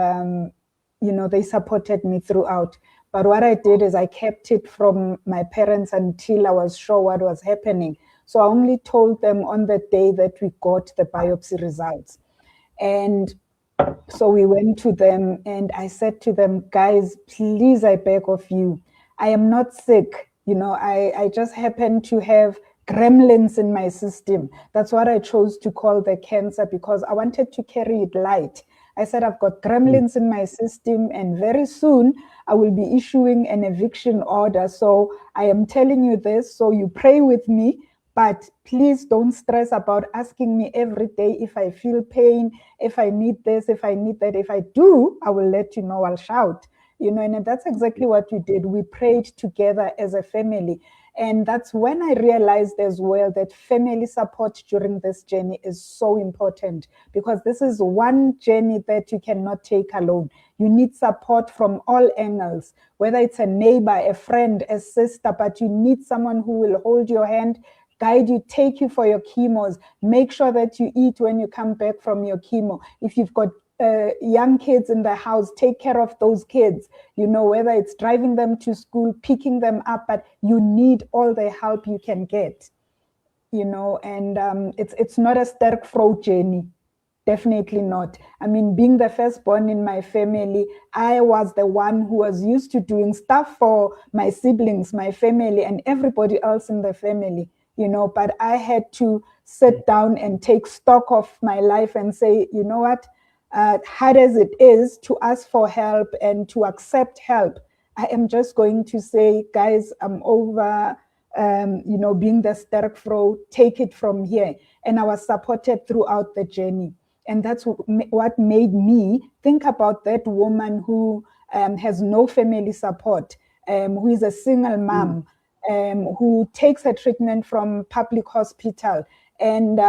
you know, they supported me throughout. But what I did is I kept it from my parents until I was sure what was happening. So I only told them on the day that we got the biopsy results. And so we went to them, and I said to them, guys, please, I beg of you, I am not sick. You know, I just happen to have gremlins in my system. That's what I chose to call the cancer, because I wanted to carry it light. I said, I've got gremlins in my system, and very soon I will be issuing an eviction order. So I am telling you this, so you pray with me, but please don't stress about asking me every day if I feel pain, if I need this, if I need that. If I do, I will let you know, I'll shout. and that's exactly what we did. We prayed together as a family. And that's when I realized as well that family support during this journey is so important, because this is one journey that you cannot take alone. You need support from all angles, whether it's a neighbor, a friend, a sister, but you need someone who will hold your hand, guide you, take you for your chemos, make sure that you eat when you come back from your chemo. If you've got young kids in the house, take care of those kids, whether it's driving them to school, picking them up, but you need all the help you can get, and it's not a sterk throat journey. Definitely not. I mean, being the firstborn in my family, I was the one who was used to doing stuff for my siblings, my family, and everybody else in the family, but I had to sit down and take stock of my life and say, you know what? Hard as it is to ask for help and to accept help, I am just going to say, guys, I'm over, being the sterk vrouw, take it from here. And I was supported throughout the journey. And that's what made me think about that woman who has no family support, who is a single mom, who takes her treatment from public hospital. And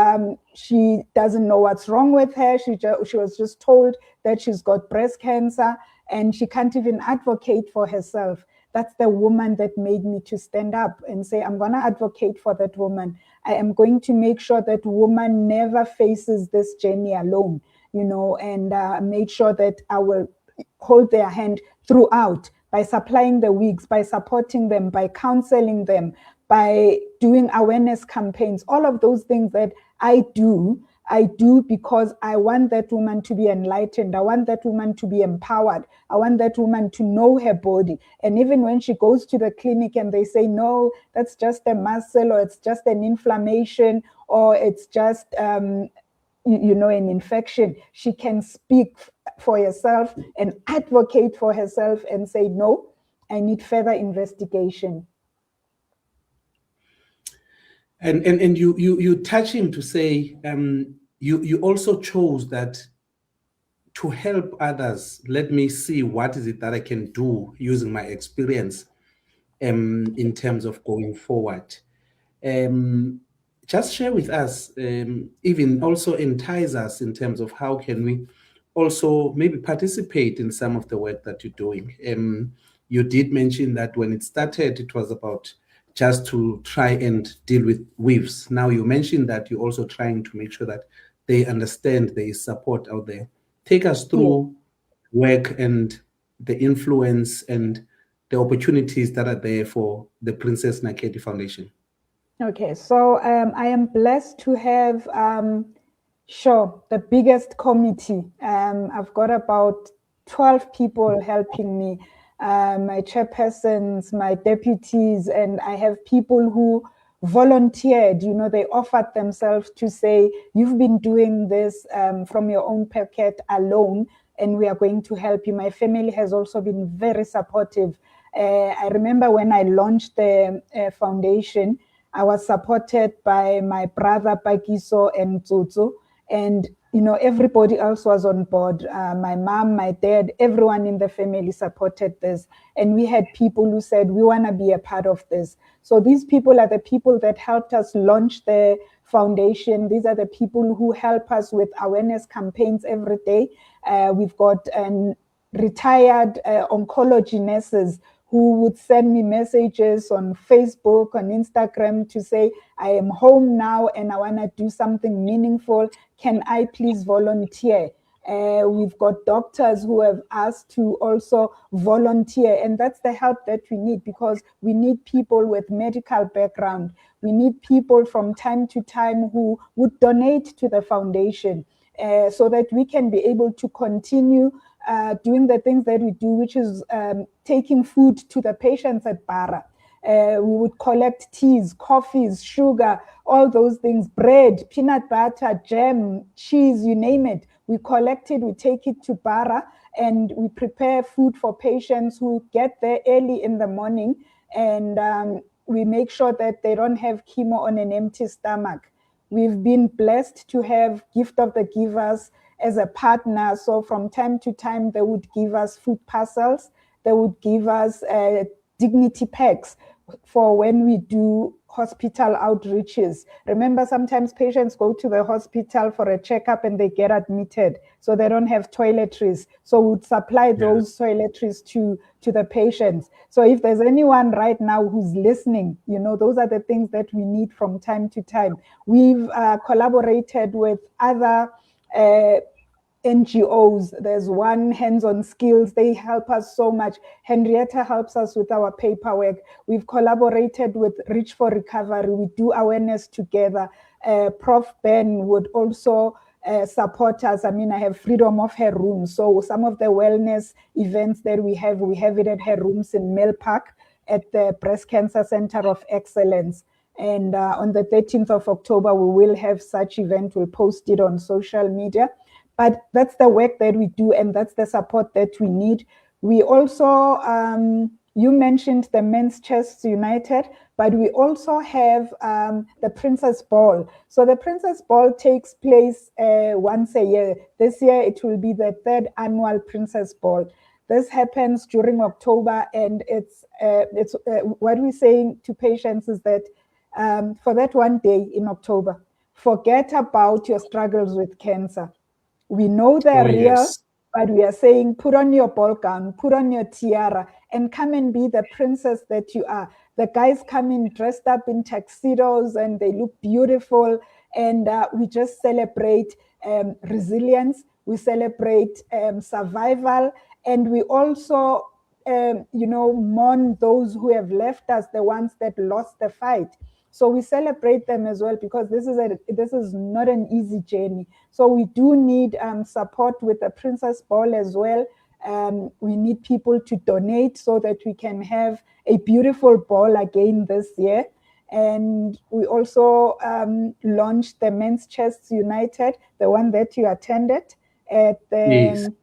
she doesn't know what's wrong with her. She was just told that she's got breast cancer, and she can't even advocate for herself. That's the woman that made me to stand up and say, I'm going to advocate for that woman. I am going to make sure that woman never faces this journey alone, and make sure that I will hold their hand throughout by supplying the wigs, by supporting them, by counseling them, by doing awareness campaigns, all of those things that I do because I want that woman to be enlightened. I want that woman to be empowered. I want that woman to know her body. And even when she goes to the clinic and they say, no, that's just a muscle, or it's just an inflammation, or it's just, an infection, she can speak for herself and advocate for herself and say, no, I need further investigation. And you touching to say you also chose that to help others. Let me see what is it that I can do using my experience in terms of going forward. Just share with us, even also entice us in terms of how can we also maybe participate in some of the work that you're doing. You did mention that when it started, it was about just to try and deal with weaves. Now you mentioned that you're also trying to make sure that they understand there is support out there. Take us through work and the influence and the opportunities that are there for the Princess Nakedi Foundation. Okay, so I am blessed to have, the biggest committee. I've got about 12 people helping me, my chairpersons, my deputies, and I have people who volunteered, they offered themselves to say, you've been doing this from your own pocket alone, and we are going to help you. My family has also been very supportive. I remember when I launched the foundation, I was supported by my brother Pakiso and Tsutsu, and everybody else was on board. My mom, my dad, everyone in the family supported this, and we had people who said, we want to be a part of this. So these people are the people that helped us launch the foundation. These are the people who help us with awareness campaigns every day. We've got retired oncology nurses who would send me messages on Facebook, on Instagram to say, I am home now and I want to do something meaningful. Can I please volunteer? We've got doctors who have asked to also volunteer, and that's the help that we need, because we need people with medical background. We need people from time to time who would donate to the foundation so that we can be able to continue doing the things that we do, which is taking food to the patients at Bara. We would collect teas, coffees, sugar, all those things, bread, peanut butter, jam, cheese, you name it. We collect it, we take it to Bara, and we prepare food for patients who get there early in the morning, and we make sure that they don't have chemo on an empty stomach. We've been blessed to have Gift of the Givers as a partner. So from time to time, they would give us food parcels they would give us dignity packs for when we do hospital outreaches. Remember, sometimes patients go to the hospital for a checkup and they get admitted, so they don't have toiletries. So we'd supply those toiletries to the patients. So if there's anyone right now who's listening, you know, those are the things that we need from time to time. We've collaborated with other NGOs. There's one, Hands on Skills. They help us so much. Henrietta helps us with our paperwork. We've collaborated with Reach for Recovery. We do awareness together. Prof. Ben would also support us. I mean, I have Freedom of Her Room. So some of the wellness events that we have it at her rooms in Mill Park at the Breast Cancer Center of Excellence. And on the 13th of October, we will have such event. We'll post it on social media. But that's the work that we do, and that's the support that we need. We also, you mentioned the Men's Chest United, but we also have the Princess Ball. So the Princess Ball takes place once a year. This year, it will be the 3rd annual Princess Ball. This happens during October, and it's what we're saying to patients is that for that one day in October, forget about your struggles with cancer. We know they're real, but we are saying, put on your ball gown, put on your tiara, and come and be the princess that you are. The guys come in dressed up in tuxedos and they look beautiful. And we just celebrate resilience. We celebrate survival. And we also, mourn those who have left us, the ones that lost the fight. So we celebrate them as well, because this is not an easy journey. So we do need support with the Princess Ball as well. We need people to donate so that we can have a beautiful ball again this year. And we also launched the Men's Chest United, the one that you attended at the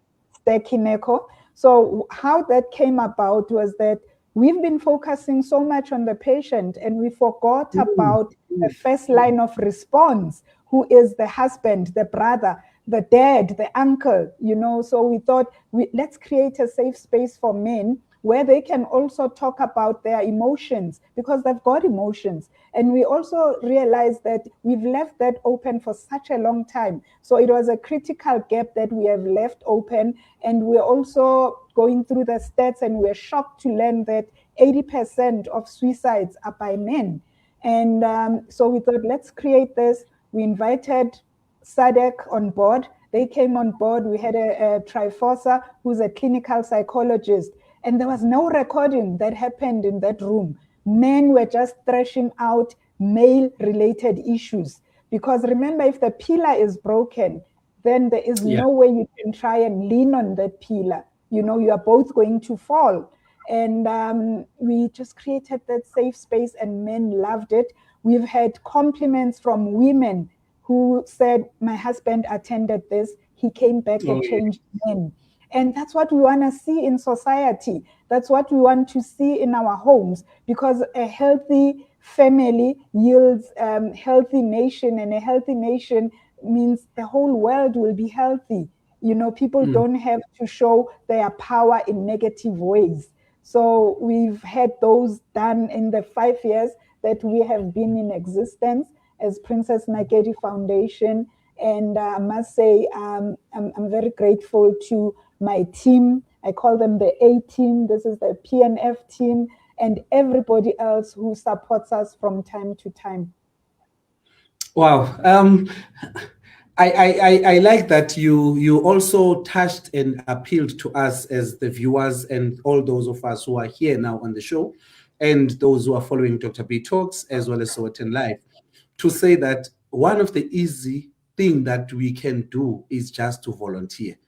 Stekineko. So how that came about was that we've been focusing so much on the patient, and we forgot about the first line of response, who is the husband, the brother, the dad, the uncle, So we thought, let's create a safe space for men where they can also talk about their emotions, because they've got emotions. And we also realized that we've left that open for such a long time. So it was a critical gap that we have left open. And we're also going through the stats, and we're shocked to learn that 80% of suicides are by men. And so we thought, let's create this. We invited SADC on board. They came on board. We had a Triforsa, who's a clinical psychologist. And there was no recording that happened in that room. Men were just thrashing out male-related issues. Because remember, if the pillar is broken, then there is no way you can try and lean on that pillar. You are both going to fall. And we just created that safe space, and men loved it. We've had compliments from women who said, my husband attended this. He came back and changed men. And that's what we want to see in society. That's what we want to see in our homes, because a healthy family yields a healthy nation, and a healthy nation means the whole world will be healthy. People don't have to show their power in negative ways. So we've had those done in the 5 years that we have been in existence as Princess Nakedi Foundation. And I must say, I'm very grateful to my team. I call them the A team. This is the PNF team, and everybody else who supports us from time to time. Wow. I like that you also touched and appealed to us as the viewers, and all those of us who are here now on the show, and those who are following Dr. B Talks as well as Sowetan Live, to say that one of the easy things that we can do is just to volunteer.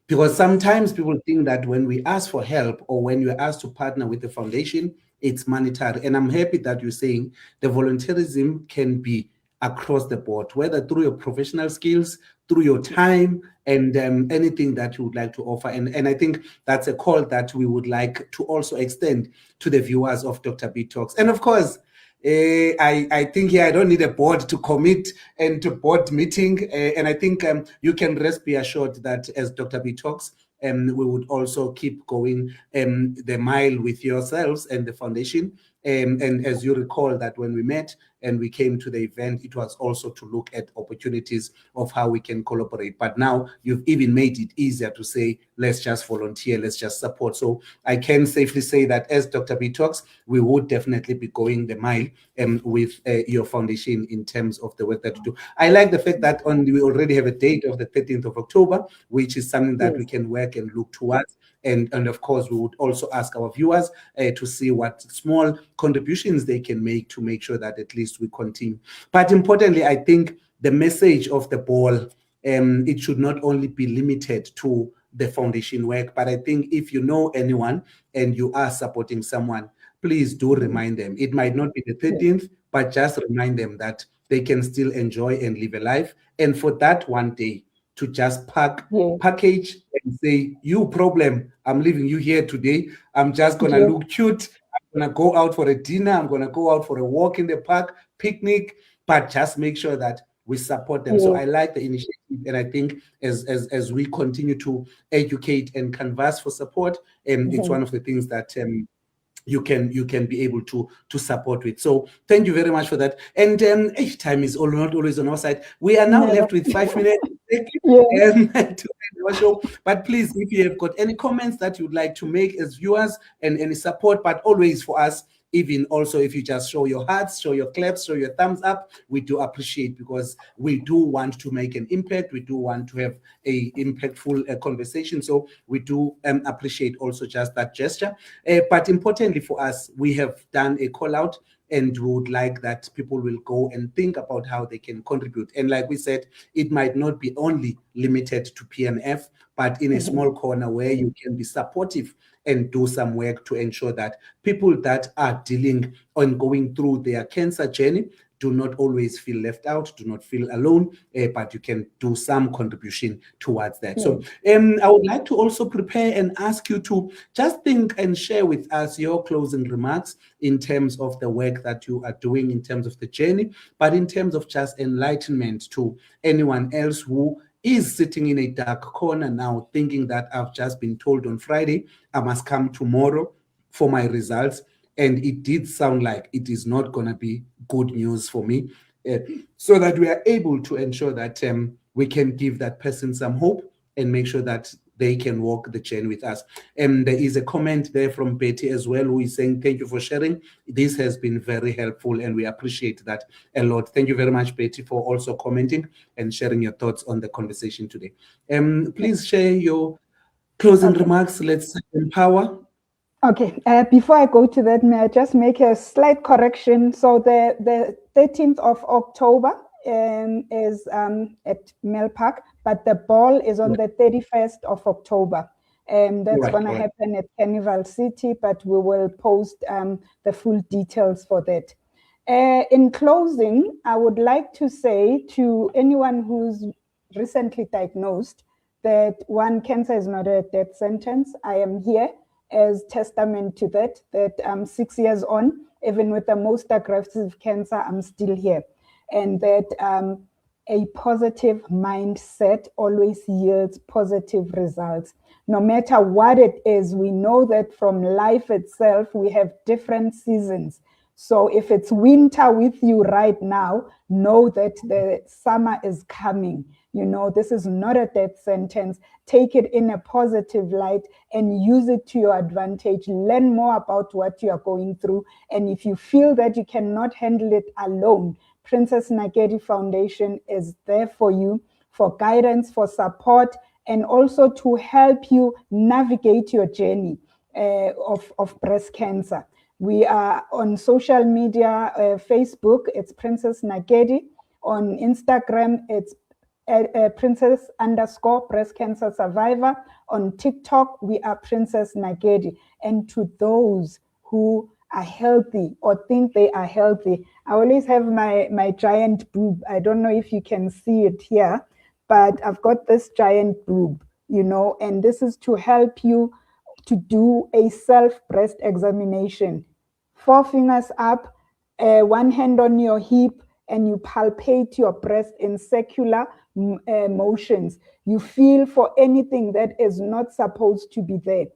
Because sometimes people think that when we ask for help, or when you're asked to partner with the foundation, it's monetary. And I'm happy that you're saying the volunteerism can be across the board, whether through your professional skills, through your time, and anything that you would like to offer. And I think that's a call that we would like to also extend to the viewers of Dr. B Talks. And of course, I think I don't need a board to commit and to board meeting. And I think you can rest be assured that as Dr. B Talks, we would also keep going the mile with yourselves and the foundation. And as you recall that when we met and we came to the event, it was also to look at opportunities of how we can collaborate. But now you've even made it easier to say, let's just volunteer, let's just support. So I can safely say that as DrBTalks, we would definitely be going the mile with your foundation in terms of the work that you do. I like the fact that we already have a date of the 13th of October, which is something that we can work and look towards. And of course, we would also ask our viewers to see what small contributions they can make to make sure that at least we continue. But importantly, I think the message of the ball, it should not only be limited to the foundation work, but I think if you know anyone and you are supporting someone, please do remind them. It might not be the 13th, but just remind them that they can still enjoy and live a life. And for that one day, to just package and say, you problem, I'm leaving you here today. I'm just going to look cute. I'm going to go out for a dinner. I'm going to go out for a walk in the park, picnic, but just make sure that we support them. So I like the initiative. And I think as we continue to educate and canvas for support, it's one of the things that you can be able to support with. So thank you very much for that. And time is not always on our side. We are now left with 5 minutes to end our show. But please, if you have got any comments that you'd like to make as viewers and any support, but always for us, even also if you just show your hearts, show your claps, show your thumbs up, we do appreciate, because we do want to make an impact. We do want to have a impactful conversation. So we do appreciate also just that gesture. But importantly for us, we have done a call out, and we would like that people will go and think about how they can contribute. And like we said, it might not be only limited to PNF, but in a small corner where you can be supportive and do some work to ensure that people that are dealing and going through their cancer journey do not always feel left out, do not feel alone, but you can do some contribution towards that. So I would like to also prepare and ask you to just think and share with us your closing remarks in terms of the work that you are doing, in terms of the journey, but in terms of just enlightenment to anyone else who is sitting in a dark corner now, thinking that I've just been told on Friday, I must come tomorrow for my results. And it did sound like it is not going to be good news for me, so that we are able to ensure that we can give that person some hope and make sure that they can walk the journey with us. And there is a comment there from Betty as well, who is saying, thank you for sharing. This has been very helpful, and we appreciate that a lot. Thank you very much, Betty, for also commenting and sharing your thoughts on the conversation today. Please share your closing remarks. Let's empower. Okay, before I go to that, may I just make a slight correction? So the 13th of October is at Mill Park, but the ball is on the 31st of October. That's going to happen at Carnival City, but we will post the full details for that. In closing, I would like to say to anyone who's recently diagnosed that cancer is not a death sentence. I am here as testament to that, I'm 6 years on, even with the most aggressive cancer, I'm still here. And that a positive mindset always yields positive results. No matter what it is, we know that from life itself, we have different seasons. So if it's winter with you right now, know that the summer is coming. You know, this is not a death sentence. Take it in a positive light and use it to your advantage. Learn more about what you are going through. And if you feel that you cannot handle it alone, Princess Nakedi Foundation is there for you, for guidance, for support, and also to help you navigate your journey of breast cancer. We are on social media, Facebook, it's Princess Nakedi. On Instagram, it's Princess_breast cancer survivor. On TikTok, we are Princess Nakedi. And to those who are healthy or think they are healthy, I always have my giant boob. I don't know if you can see it here, but I've got this giant boob, you know, and this is to help you to do a self-breast examination. 4 fingers up, one hand on your hip, and you palpate your breast in circular motions. You feel for anything that is not supposed to be there.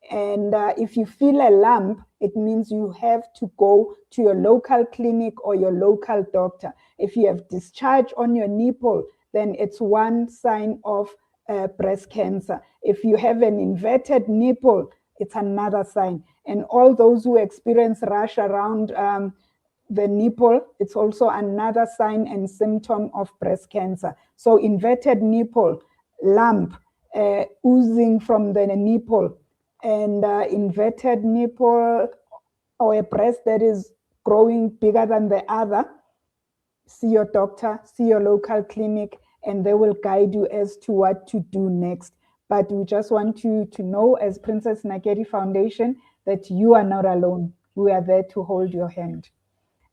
And if you feel a lump, it means you have to go to your local clinic or your local doctor. If you have discharge on your nipple, then it's one sign of breast cancer. If you have an inverted nipple, it's another sign. And all those who experience rash around the nipple, it's also another sign and symptom of breast cancer. So inverted nipple, lump, oozing from the nipple, and inverted nipple or a breast that is growing bigger than the other, see your doctor, see your local clinic, and they will guide you as to what to do next. But we just want you to know, as Princess Nakedi Foundation, that you are not alone. We are there to hold your hand.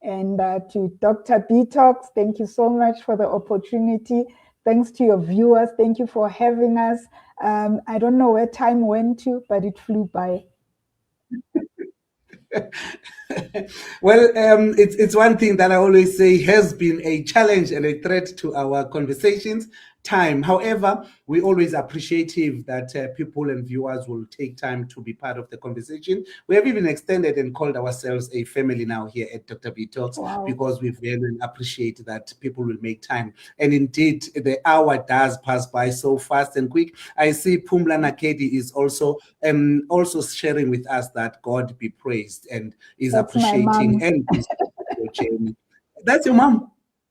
And to DrBTalks, thank you so much for the opportunity. Thanks to your viewers. Thank you for having us. I don't know where time went to, but it flew by. Well, it's one thing that I always say has been a challenge and a threat to our conversations. Time. However, we always appreciative that people and viewers will take time to be part of the conversation. We have even extended and called ourselves a family now here at DrBTalks. Wow. Because we really appreciate that people will make time. And indeed, the hour does pass by so fast and quick. I see Pumla Nakedi is also sharing with us that God be praised and is That's appreciating and your journey. That's your mom.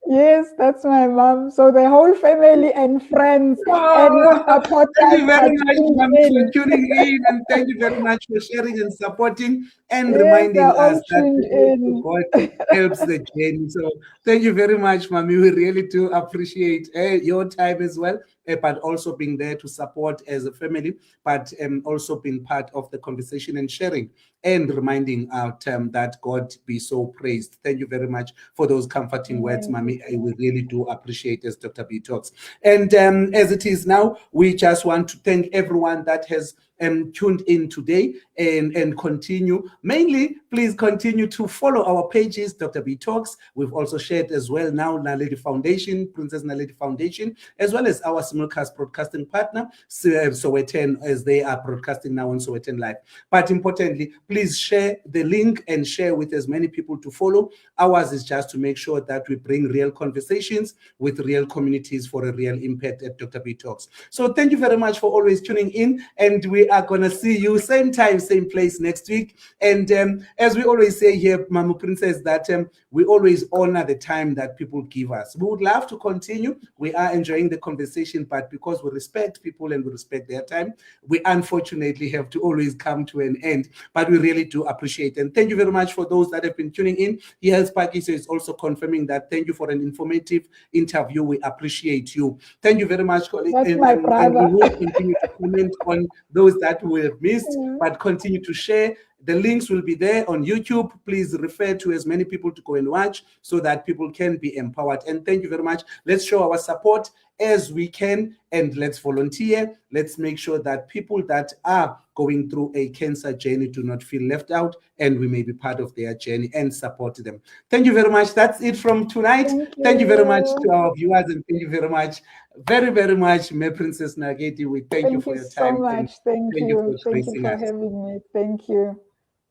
Yes, that's my mom. So the whole family and friends and supporters. Thank you very much, mom, for tuning in, and thank you very much for sharing and supporting and reminding us that God helps the journey. So thank you very much, mommy. We really do appreciate your time as well, but also being there to support as a family, but also being part of the conversation and sharing and reminding out that God be so praised. Thank you very much for those comforting words, mommy. We really do appreciate as DrBTalks. And as it is now, we just want to thank everyone that has tuned in today and continue. Mainly, please continue to follow our pages, DrBTalks. We've also shared as well now Naledi Foundation, Princess Naledi Foundation, as well as our simulcast broadcasting partner, Sowetan, as they are broadcasting now on Sowetan Live. But importantly, please share the link and share with as many people to follow. Ours is just to make sure that we bring real conversations with real communities for a real impact at DrBTalks. So thank you very much for always tuning in, and we are going to see you same time, same place next week. And as we always say here, Mamu Princess, that we always honor the time that people give us. We would love to continue. We are enjoying the conversation, but because we respect people and we respect their time, we unfortunately have to always come to an end. But we really do appreciate it. And thank you very much for those that have been tuning in. Here's Pakiso is also confirming that. Thank you for an informative interview. We appreciate you. Thank you very much, colleague. That's my brother. And we will continue to comment on those that we have missed, but continue to share. The links will be there on YouTube. Please refer to as many people to go and watch so that people can be empowered. And thank you very much. Let's show our support as we can, and let's volunteer. Let's make sure that people that are going through a cancer journey do not feel left out, and we may be part of their journey and support them. Thank you very much. That's it from tonight. Thank you very much to our viewers, and thank you very much, very much, my Princess Nakedi. We thank you for your time. So much. Thank you for having me. Thank you.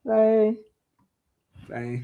Bye. Bye.